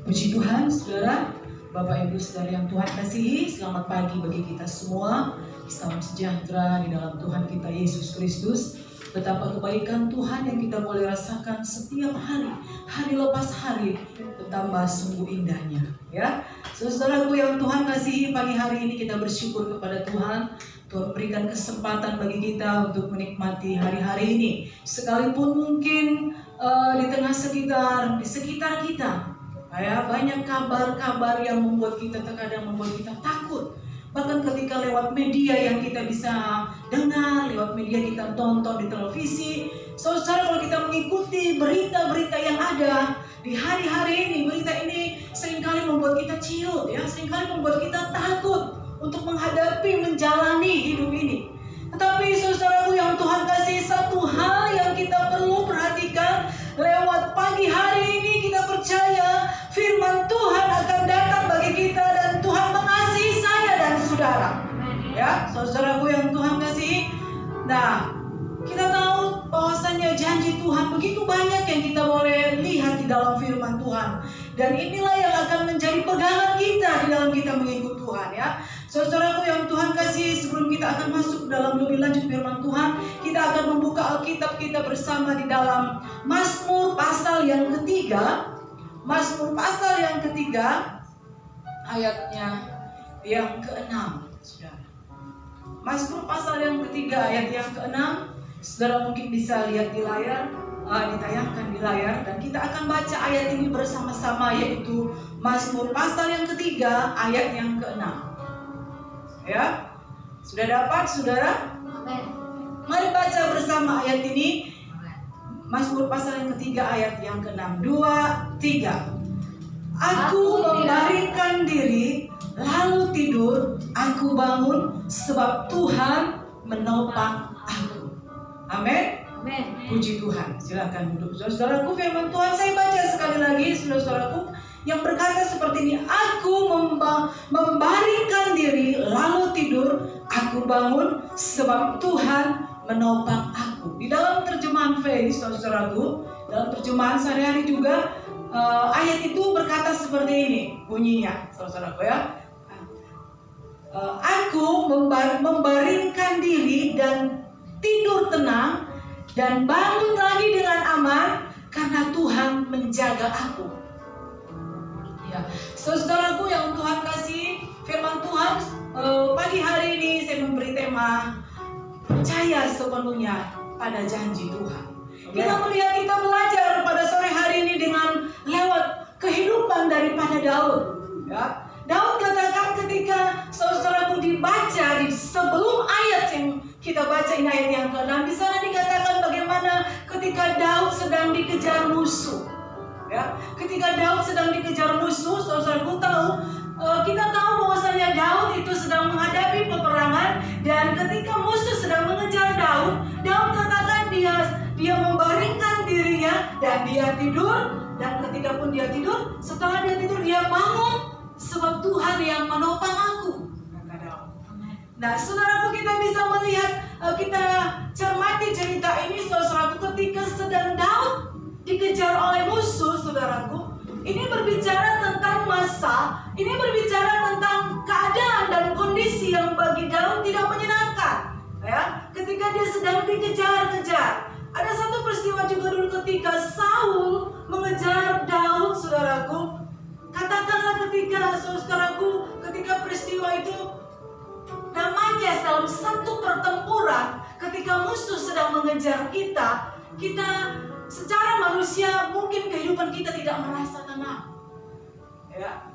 Puji Tuhan, saudara, Bapak Ibu saudara yang Tuhan kasihi, selamat pagi bagi kita semua. Salam sejahtera di dalam Tuhan kita Yesus Kristus. Betapa kebaikan Tuhan yang kita boleh rasakan setiap hari, hari lepas hari, bertambah sungguh indahnya. Ya, saudaraku yang Tuhan kasihi, pagi hari ini kita bersyukur kepada Tuhan. Tuhan berikan kesempatan bagi kita untuk menikmati hari-hari ini. Sekalipun mungkin di di sekitar kita, ya, banyak kabar-kabar yang membuat kita terkadang membuat kita takut. Bahkan ketika lewat media yang kita bisa dengar, lewat media kita tonton di televisi, saudara, kalau kita mengikuti berita-berita yang ada di hari-hari ini, berita ini seringkali membuat kita ciut, ya, seringkali membuat kita takut untuk menghadapi, menjalani hidup ini. Tetapi saudaraku yang Tuhan kasih, satu hal yang kita perlu perhatikan lewat pagi hari ini, kita percaya firman Tuhan akan datang bagi kita dan Tuhan mengasihi saya dan saudara. Ya, saudaraku yang Tuhan kasih. Nah, kita tahu bahwasanya janji Tuhan begitu banyak yang kita boleh lihat di dalam firman Tuhan. Dan inilah yang akan menjadi pegangan kita di dalam kita mengikut Tuhan, ya. Saudaraku yang Tuhan kasih, sebelum kita akan masuk dalam lebih lanjut firman Tuhan, kita akan membuka Alkitab kita bersama di dalam Mazmur pasal yang ketiga. Mazmur pasal yang ketiga, ayatnya yang ke-6, saudara. Mazmur pasal yang ketiga, ayat yang ke-6, saudara mungkin bisa lihat di layar, ditayangkan di layar, dan kita akan baca ayat ini bersama-sama, yaitu Mazmur pasal yang ketiga, ayat yang ke-6. Ya, sudah dapat, saudara? Amen. Mari baca bersama ayat ini. Mazmur pasal yang ketiga ayat yang ke-6. 2, 3. Aku membaringkan diri, lalu tidur, aku bangun, sebab Tuhan menopang aku. Amin. Amen. Puji Tuhan. Silakan duduk, saudaraku. Firman Tuhan saya baca sekali lagi, saudaraku, yang berkata seperti ini. Aku membaringkan diri, lalu tidur, aku bangun, sebab Tuhan menopang aku. Di dalam terjemahan VI, saudaraku, dalam terjemahan sehari-hari juga, ayat itu berkata seperti ini bunyinya, saudaraku, ya. Aku membaringkan diri dan tidur tenang dan bangun lagi dengan aman karena Tuhan menjaga aku. Ya, saudaraku yang Tuhan kasih, firman Tuhan pagi hari ini saya memberi tema percaya sepenuhnya pada janji Tuhan. Kita melihat, kita belajar pada sore hari ini dengan lewat kehidupan daripada Daud. Ya, Daud katakan ketika saudaraku dibaca di sebelum ayat yang kita baca ini, ayat yang ke-6, di sana dikatakan bagaimana ketika Daud sedang dikejar musuh. Ya, ketika Daud sedang dikejar musuh, saudaraku tahu, kita tahu bahwasanya Daud itu sedang menghadapi peperangan, dan ketika musuh sedang mengejar Daud, Daud katakan dia membaringkan dirinya dan dia tidur, dan ketika pun dia tidur, setelah dia tidur dia bangun, sebab Tuhan yang menopang aku, kata Daud. Nah, saudaraku, kita bisa melihat, kita cermati cerita ini, saudaraku, ketika sedang Daud dikejar oleh musuh, saudaraku, ini berbicara tentang masa, ini berbicara tentang keadaan dan kondisi yang bagi Daud tidak menyenangkan. Ya, ketika dia sedang dikejar-kejar. Ada satu peristiwa juga dulu ketika Saul mengejar Daud, saudaraku. Katakanlah ketika, saudaraku, ketika peristiwa itu namanya dalam satu pertempuran, ketika musuh sedang mengejar kita secara manusia mungkin kehidupan kita tidak merasa tenang, ya.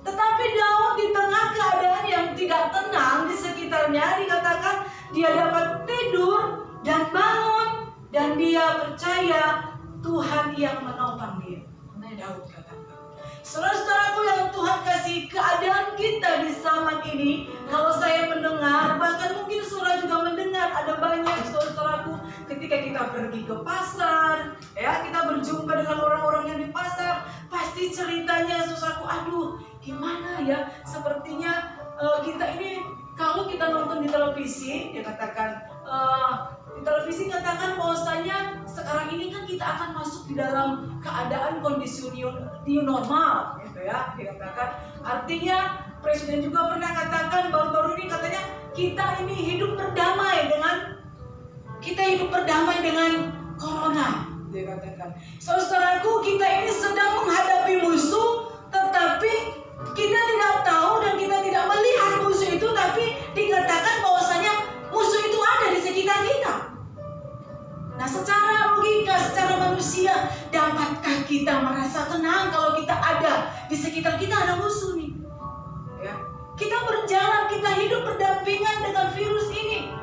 Tetapi Daud di tengah keadaan yang tidak tenang di sekitarnya, dikatakan dia dapat tidur dan bangun, dan dia percaya Tuhan yang menopang dia. Daud katakan. Saudara-saudaraku yang Tuhan kasih, keadaan kita di zaman ini, kalau saya mendengar, bahkan mungkin saudara juga mendengar, ada banyak saudaraku ketika kita pergi ke pasar, ya, kita berjumpa dengan orang-orang yang di pasar, pasti ceritanya saudaraku, aduh gimana ya, sepertinya kita ini, kalau kita nonton di televisi, dia katakan Di televisi katakan bahwasanya sekarang ini kan kita akan masuk di dalam keadaan kondisi new normal, gitu ya, dikatakan. Artinya Presiden juga pernah katakan baru-baru ini katanya kita hidup berdamai dengan corona, dikatakan. Saudaraku, kita ini sedang menghadapi musuh, tetapi kita tidak tahu dan kita tidak melihat musuh itu, tapi dikatakan bahwasanya musuh itu ada di sekitar kita. Nah, secara logika, secara manusia, dapatkah kita merasa tenang kalau kita ada di sekitar kita ada musuh nih? Ya. Kita berjalan, kita hidup berdampingan dengan virus ini.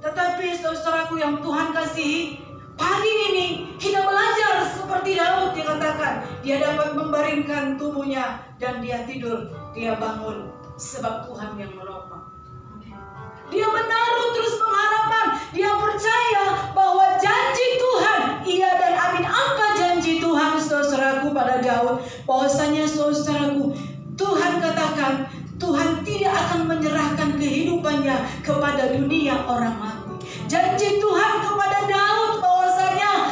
Tetapi saudaraku yang Tuhan kasihi, pagi ini kita belajar seperti Daud, dikatakan dia dapat membaringkan tubuhnya dan dia tidur, dia bangun sebab Tuhan yang menopang. Dia menaruh terus pengharapan, dia percaya bahwa janji Tuhan, iya dan amin. Apa janji Tuhan, saudaraku, pada Daud? Bahwasanya saudaraku, Tuhan katakan Tuhan tidak akan menyerahkan kehidupannya kepada dunia orang mati. Janji Tuhan kepada Daud bahwasanya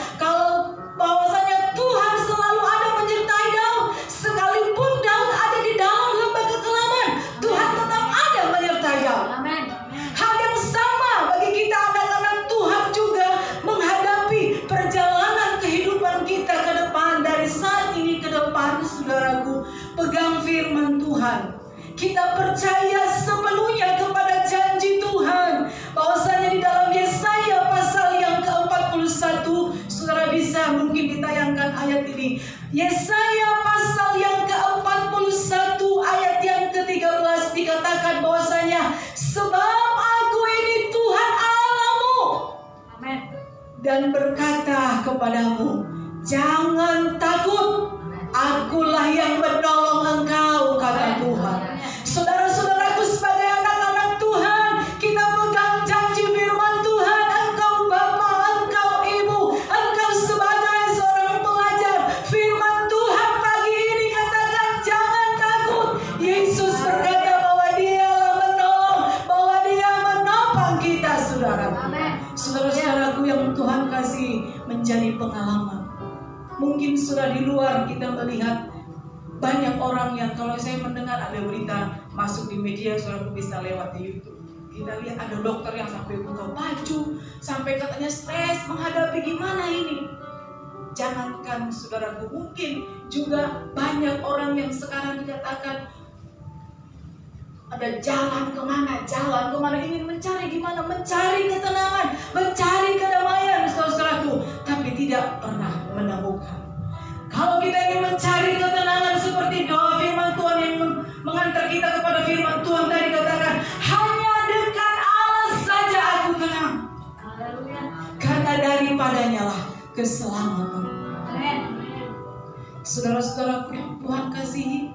Tuhan selalu ada menyertai Daud. Sekalipun Daud ada di dalam lembah kekelaman, Tuhan tetap ada menyertai Daud. Amin. Hal yang sama bagi kita anak-anak Tuhan juga menghadapi perjalanan kehidupan kita ke depan. Dari saat ini ke depan, saudaraku, pegang firman Tuhan. Kita percaya sepenuhnya kepada janji Tuhan, bahwasanya di dalam Yesaya pasal yang ke-41, saudara bisa mungkin ditayangkan ayat ini. Yesaya pasal yang ke-41 ayat yang ke-13 dikatakan bahwasanya sebab aku ini Tuhan Allahmu. Amin. Dan berkata kepadamu, jangan takut, akulah yang menolong engkau, kata Tuhan. Saudara-saudaraku, sebagai anak-anak Tuhan, kita pegang janji firman Tuhan. Engkau Bapa, engkau Ibu, engkau sebagai seorang pelajar, firman Tuhan pagi ini katakan jangan takut. Yesus berkata bahwa Dialah menolong, bahwa Dia menopang kita, saudara. Saudara-saudaraku yang Tuhan kasih, menjadi pengalaman. Mungkin sudah di luar kita melihat banyak orang yang, kalau saya mendengar ada berita masuk di media, saudara bisa lewat di YouTube. Kita lihat ada dokter yang sampai buka baju, sampai katanya stres menghadapi gimana ini. Jangankan saudaraku, mungkin juga banyak orang yang sekarang dikatakan ada jalan kemana, ingin mencari gimana, mencari ketenangan, mencari kedamaian, saudaraku, tapi tidak pernah menemukan. Kalau kita ingin mencari ketenangan seperti doa firman Tuhan yang mengantar kita kepada firman Tuhan tadi katakan, hanya dekat Allah saja aku tenang. Haleluya. Karena daripadanya lah keselamatan. Amin. Saudara-saudaraku yang Tuhan kasihi,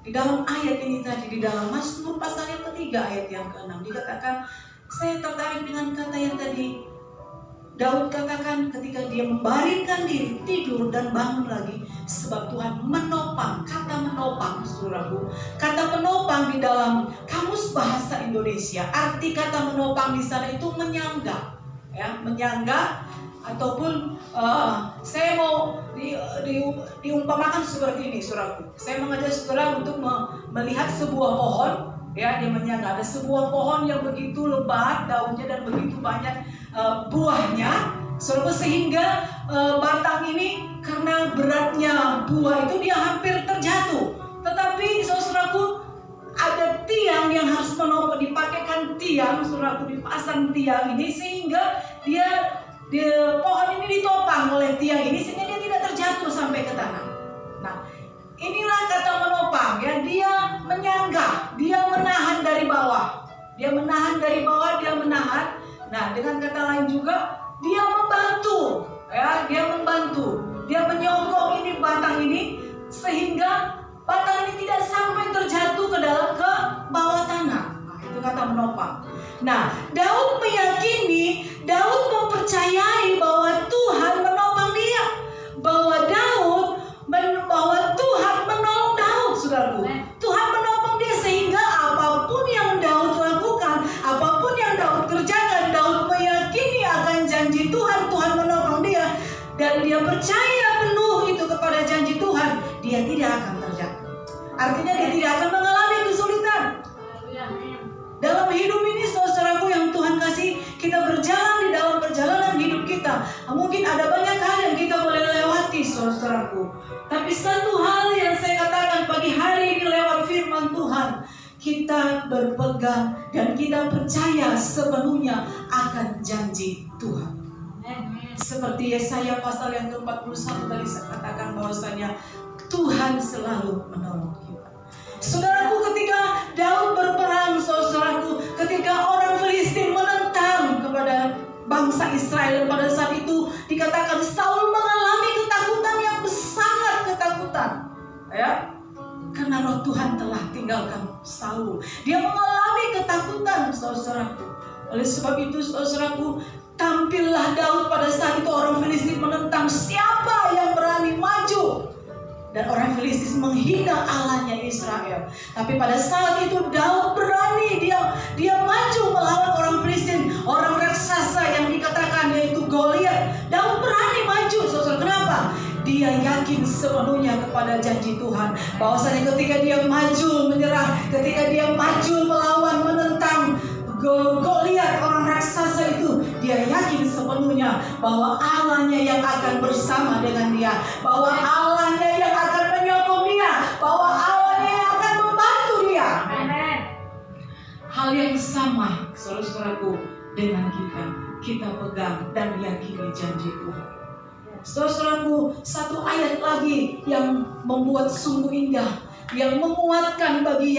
di dalam ayat ini tadi, di dalam Mazmur pasal yang ketiga ayat yang ke-6 dikatakan, saya tertarik dengan kata yang tadi Daud katakan ketika dia membaringkan diri, tidur dan bangun lagi, sebab Tuhan menopang. Kata menopang, saudaraku, kata menopang di dalam kamus bahasa Indonesia, arti kata menopang di sana itu menyangga, ya, menyangga, ataupun saya mau diumpamakan seperti ini, saudaraku. Saya mengajak saudara untuk melihat sebuah pohon. Ya, dia menyangga ada sebuah pohon yang begitu lebat daunnya dan begitu banyak buahnya, sehingga batang ini karena beratnya buah itu dia hampir terjatuh. Tetapi saudaraku, ada tiang yang harus menopang, dipakaikan tiang, saudaraku, dipasang tiang ini sehingga pohon ini ditopang oleh tiang ini sehingga dia tidak terjatuh sampai ke tanah. Nah, inilah kata menopang, ya, dia menyangga, dia menahan dari bawah. Dia menahan. Nah, dengan kata lain juga dia membantu, ya, dia menyokong ini batang ini sehingga batang ini tidak sampai terjatuh ke bawah tanah. Nah, itu kata menopang. Nah, Daud mempercayai bahwa Tuhan menopang dia, bahwa Tuhan menolong Daud, saudaraku. Tuhan menopang dia sehingga apapun yang Daud lakukan, apapun dan dia percaya penuh itu kepada janji Tuhan, dia tidak akan terjatuh. Artinya dia tidak akan mengalami kesulitan. Haleluya. Amin. Dalam hidup ini saudaraku yang Tuhan kasih, kita berjalan di dalam perjalanan hidup kita. Mungkin ada banyak hal yang kita boleh lewati saudaraku. Tapi satu hal yang saya katakan pagi hari ini lewat firman Tuhan, kita berpegang dan kita percaya sepenuhnya akan janji Tuhan. Amin. Seperti Yesaya pasal yang ke-41 tadi saya katakan bahwasanya Tuhan selalu menolong kita. Saudaraku, ketika Daud berperang, saudaraku, ketika orang Filistin menentang kepada bangsa Israel, pada saat itu dikatakan Saul mengalami ketakutan yang sangat ketakutan, ya, karena roh Tuhan telah tinggalkan Saul. Dia mengalami ketakutan, saudaraku. Oleh sebab itu, saudaraku, tampillah Daud pada saat itu. Orang Filistin menentang, siapa yang berani maju? Dan orang Filistin menghina Allahnya Israel. Tapi pada saat itu Daud berani, dia maju melawan orang Filistin, orang raksasa yang dikatakan yaitu Goliat. Daud berani maju, saudara. Kenapa? Dia yakin sepenuhnya kepada janji Tuhan, bahwasanya ketika dia maju menyerang, ketika dia maju melawan, menentang Goliat, orang raksasa itu, dia yakin sepenuhnya bahwa Allahnya yang akan bersama dengan dia, bahwa Allahnya yang akan menyokong dia, bahwa Allahnya yang akan membantu dia. Amin. Hal yang sama, saudara-saudaraku, dengan kita pegang dan yakini janji Tuhan. Saudara-saudaraku, satu ayat lagi yang membuat sungguh indah, yang menguatkan bagi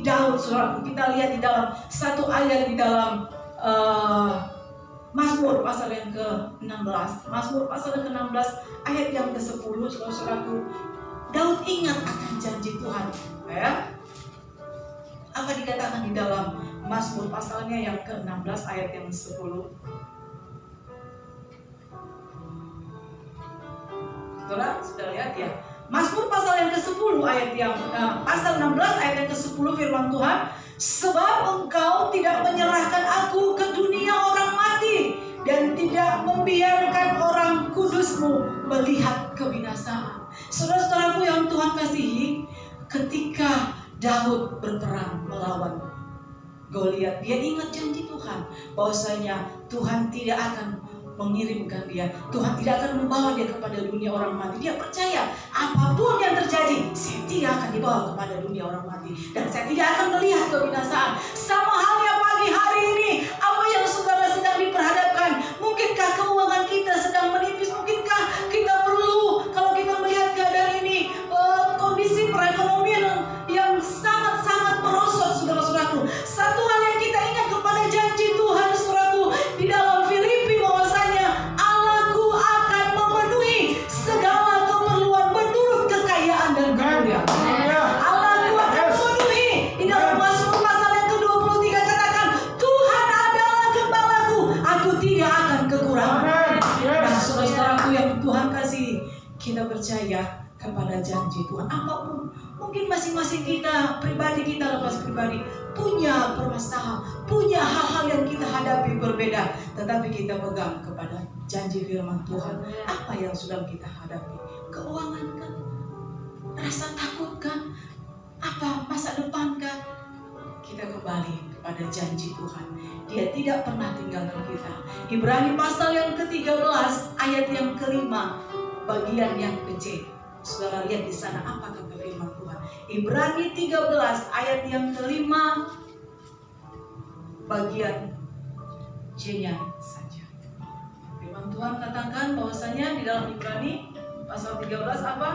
Daud, saudaraku. Kita lihat di dalam satu ayat di dalam Mazmur pasal yang ke-16. Mazmur pasal yang ke-16 ayat yang ke-10, saudaraku. Daud ingat akan janji Tuhan, ya. Apa dikatakan di dalam Mazmur pasalnya yang ke-16 ayat yang 10? Saudara sudah lihat ya? Mazmur pasal yang ke-10 ayat yang pasal 16 ayat yang ke-10 firman Tuhan, sebab engkau tidak menyerahkan aku ke dunia orang mati dan tidak membiarkan orang kudusmu melihat kebinasaan. Saudara-saudaraku yang Tuhan kasihi, ketika Daud berperang melawan Goliat, dia ingat janji Tuhan bahwasanya Tuhan tidak akan mengirimkan dia, Tuhan tidak akan membawa dia kepada dunia orang mati. Dia percaya apapun yang terjadi, saya tidak akan dibawa kepada dunia orang mati dan saya tidak akan melihat kebinasaan. Sama halnya pagi hari ini, apa yang saudara sedang diperhadapkan, mungkinkah keuangan kita sedang menipis, mungkinkah kita perlu, kalau kita melihat keadaan ini, kondisi perekonomian yang sangat-sangat merosot, saudara-saudaraku. Satu hal yang kita ingat kepada janji Tuhan, saudaraku, di dalam Filipi, bahwasanya Allahku akan memenuhi segala keperluan menurut kekayaan dan kemuliaan. Allahku akan memenuhi. Di dalam Mazmur pasal yang ke-23 katakan, Tuhan adalah gembalaku, aku tidak akan kekurangan. Nah, saudara-saudaraku yang Tuhan kasih, kita percaya kepada janji Tuhan. Apapun, mungkin masing-masing kita, pribadi kita, lepas pribadi, punya permasalahan, punya hal-hal yang kita hadapi berbeda, tetapi kita pegang kepada janji firman Tuhan. Apa yang sedang kita hadapi? Keuangan kan? Rasa takut kan? Apa masa depan kan? Kita kembali kepada janji Tuhan. Dia tidak pernah tinggalkan kita. Ibrani pasal yang ke-13 ayat yang ke-5 bagian yang ke-C. Saudara lihat di sana apa kata firman Tuhan. Ibrani 13 ayat yang ke-5 bagian C-nya saja. Firman Tuhan katakan bahwasanya di dalam Ibrani pasal 13 apa?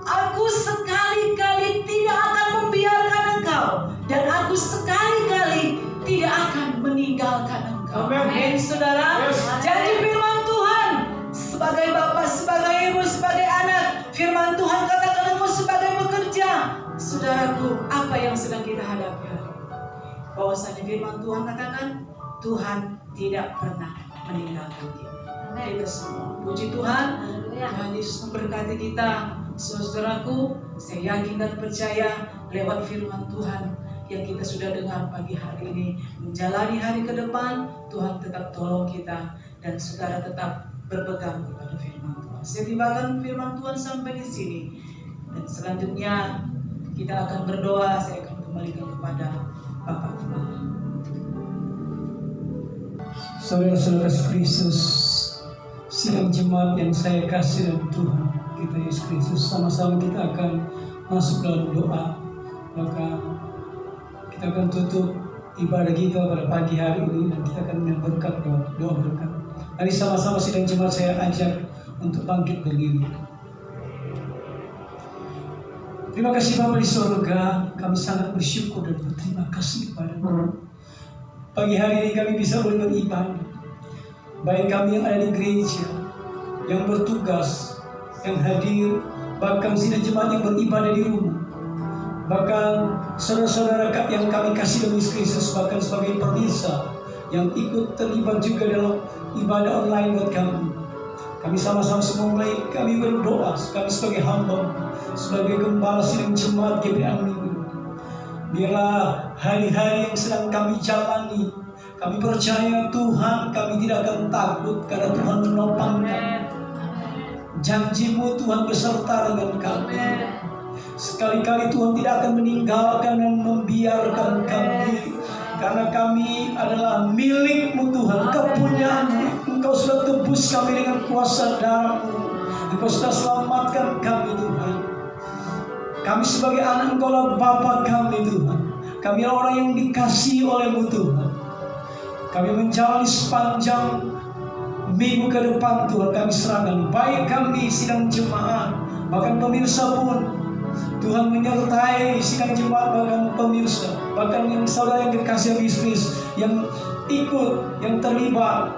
Aku sekali-kali tidak akan membiarkan engkau, dan aku sekali-kali tidak akan meninggalkan engkau. Amin, saudara. Janji firman Tuhan, sebagai bapak, sebagai ibu, sebagai anak, firman Tuhan katakan kamu sebagai pekerja. Saudaraku, apa yang sedang kita hadapi? Bahwasanya firman Tuhan katakan Tuhan tidak pernah meninggalkan kita. Kita semua puji Tuhan. Tuhan Yesus memberkati kita. Saudaraku, saya yakin dan percaya lewat firman Tuhan yang kita sudah dengar pagi hari ini, menjalani hari ke depan, Tuhan tetap tolong kita dan saudara tetap berpegang kepada firman Tuhan. Saya tibakan firman Tuhan sampai di sini, dan selanjutnya kita akan berdoa. Saya akan kembalikan kepada Bapak Gembala. Saudara-saudara Kristus, sidang jemaat yang saya kasih dalam Tuhan kita Yesus Kristus, sama-sama kita akan masuk dalam doa. Maka kita akan tutup ibadah kita pada pagi hari ini, dan kita akan berkat doa berkat. Mari sama-sama sidang jemaat saya ajak untuk bangkit berdiri. Terima kasih Bapa di surga, kami sangat bersyukur dan berterima kasih kepada-Mu. Pagi hari ini kami bisa boleh beribadah. Baik kami yang ada di gereja, yang bertugas, yang hadir, bahkan sidang jemaat yang beribadah di rumah, bahkan saudara-saudara yang kami kasih dalam Yesus Kristus, bahkan sebagai pemirsa yang ikut terlibat juga dalam ibadah online buat kami. Kami sama-sama semua mulai kami berdoa, kami sebagai hamba, sebagai gembala sidang jemaat GBA Minggu. Biarlah hari-hari yang sedang kami jalani, kami percaya Tuhan, kami tidak akan takut karena Tuhan menopang kami. Janji-Mu Tuhan beserta dengan kami. Sekali-kali Tuhan tidak akan meninggalkan dan membiarkan kami, karena kami adalah milik-Mu Tuhan, kepunyaan-Mu. Engkau sudah tebus kami dengan kuasa darah-Mu. Engkau sudah selamatkan kami Tuhan. Kami sebagai anak Engkau lah Bapa kami Tuhan. Kami adalah orang yang dikasihi oleh-Mu Tuhan. Kami menjalani sepanjang minggu ke depan Tuhan, kami serahkan. Baik kami sidang jemaat, bahkan pemirsa pun Tuhan menyertai sidang jemaat, bahkan pemirsa, bahkan yang saudara yang dikasihi Yesus, yang ikut, yang terlibat,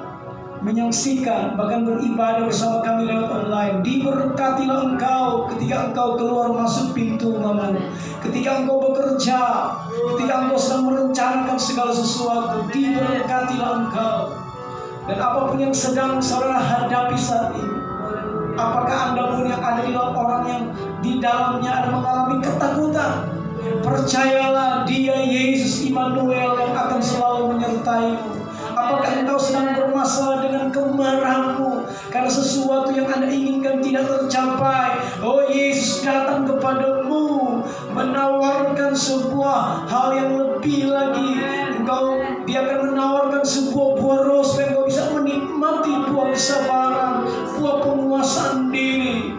menyaksikan, bahkan beribadah bersama kami lewat online. Diberkatilah Engkau ketika Engkau keluar masuk pintu rumahmu, ketika Engkau bekerja, ketika Engkau sedang merencanakan segala sesuatu. Diberkatilah Engkau. Dan apapun yang sedang saudara hadapi saat ini, apakah Anda pun yang ada di dalam orang yang di dalamnya ada mengalami ketakutan, percayalah Dia Yesus Immanuel yang akan selalu menyertai-Mu. Apakah engkau sedang bermasalah dengan kemarahanmu karena sesuatu yang Anda inginkan tidak tercapai? Oh, Yesus datang kepadamu menawarkan sebuah hal yang lebih lagi. Dia akan menawarkan sebuah buah roh supaya engkau bisa menikmati buah kesabaran, buah penguasaan diri.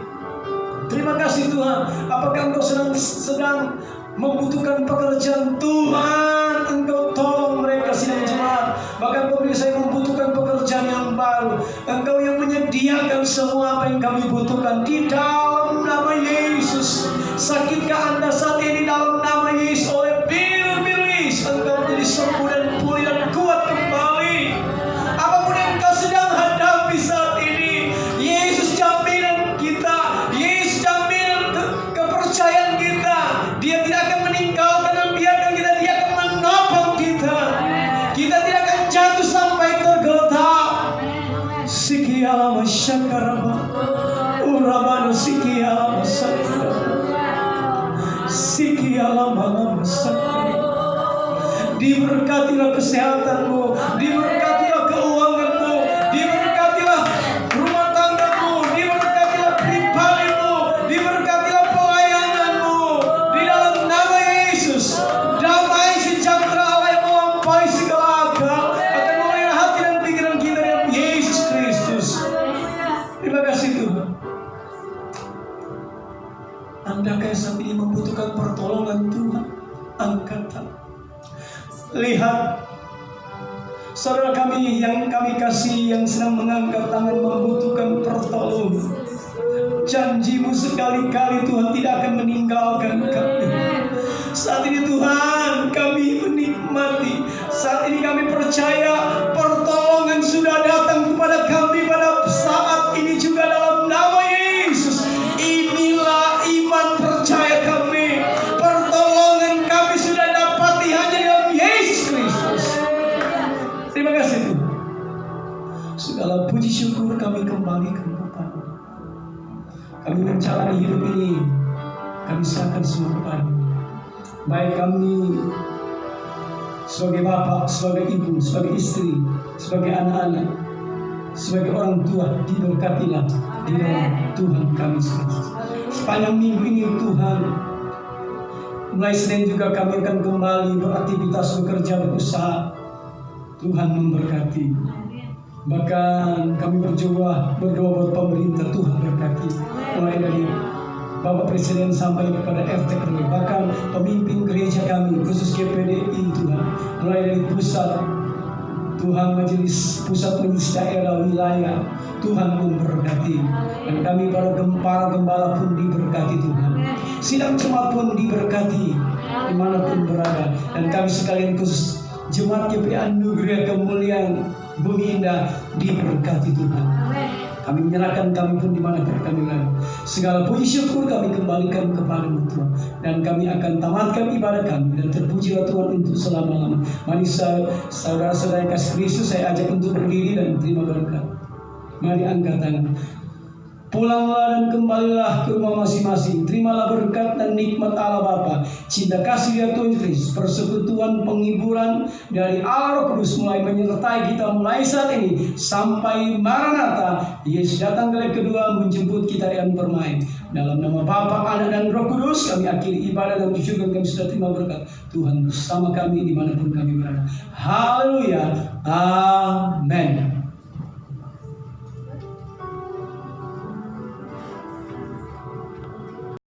Terima kasih Tuhan. Apakah engkau sedang membutuhkan pekerjaan? Tuhan, Engkau tolong mereka sidang jemaat. Bahkan pemirsa yang membutuhkan pekerjaan yang baru, Engkau yang menyediakan semua apa yang kami butuhkan di dalam nama Yesus. Sakitkah Anda saat ini? Dalam nama Yesus, oleh bir-bir Yesus Engkau menjadi sembuh dan pulih dan kuat kembali. Apapun yang Engkau sedang hadapi saat ini, Yesus jaminan kita, Yesus jaminan kepercayaan kita. Dia tidak akan meninggalkan dan biarkan kita, Dia akan menopang kita. Kita tidak akan jatuh sampai tergeletak. Sikialama syakarama urabano sikialama sakarama sikialama lama sakarama. Diberkatilah kesehatanmu, diberkatilah keuanganmu, diberkatilah rumah tanggamu, diberkatilah pribadimu, diberkatilah pelayananmu di dalam nama Yesus. Damai sejahtera Allah yang melampaui segala akal akan memelihara hati dan pikiran kita dalam Yesus Kristus. Terima kasih Tuhan. Anda kayak saat ini membutuhkan pertolongan Tuhan, angkat tangan. Lihat saudara kami yang kami kasih yang sedang mengangkat tangan membutuhkan pertolongan. Janji-Mu sekali-kali Tuhan tidak akan meninggalkan kami. Saat ini Tuhan kami menikmati, saat ini kami percaya pertolongan sudah datang kepada kami pada saat ini juga dalam nama Yesus. Inilah iman percaya kami. Pertolongan kami sudah dapati hanya dalam Yesus Kristus. Terima kasih Tuhan. Segala puji syukur kami kembalikan kepada-Mu. Kami menjalani hidup ini, kami serahkan semua kepada-Mu. Baik kami sebagai bapak, sebagai ibu, sebagai istri, sebagai anak-anak, sebagai orang tua diberkatilah di dalam Tuhan kami Kristus. Sepanjang minggu ini Tuhan, mulai Senin juga kami akan kembali beraktivitas, bekerja, berusaha. Tuhan memberkati. Bahkan kami berdoa buat pemerintah, Tuhan berkati. Mulai dari Bapak Presiden sampai kepada RT RW, bahkan pemimpin gereja kami, khusus GPDI Tuhan, mulai dari pusat, Tuhan majelis pusat, majelis daerah, wilayah, Tuhan memberkati. Dan kami para gembala pun diberkati Tuhan. Sidang jemaat pun diberkati dimanapun berada. Dan kami sekalian khusus Jemaat GPA Anugerah Kemuliaan Bumi Indah diberkati Tuhan. Kami menyerahkan kami pun dimanapun kami berada. Segala puji syukur kami kembalikan kepada Tuhan. Dan kami akan tamatkan ibadah kami. Dan terpujilah Tuhan untuk selama-lama. Mari saudara-saudara yang kasih Kristus, saya ajak untuk berdiri dan terima berkat. Mari angkat tangan. Pulanglah dan kembalilah ke rumah masing-masing. Terimalah berkat dan nikmat Allah Bapa, cinta kasih dari Tuhan Kristus, persekutuan penghiburan dari Allah Roh Kudus mulai menyertai kita mulai saat ini sampai Maranatha. Yesus datang kali kedua menjemput kita dengan permain. Dalam nama Bapa, Anak dan Roh Kudus kami akhiri ibadah dan bersyukur kami sudah terima berkat Tuhan bersama kami dimanapun kami berada. Haleluya.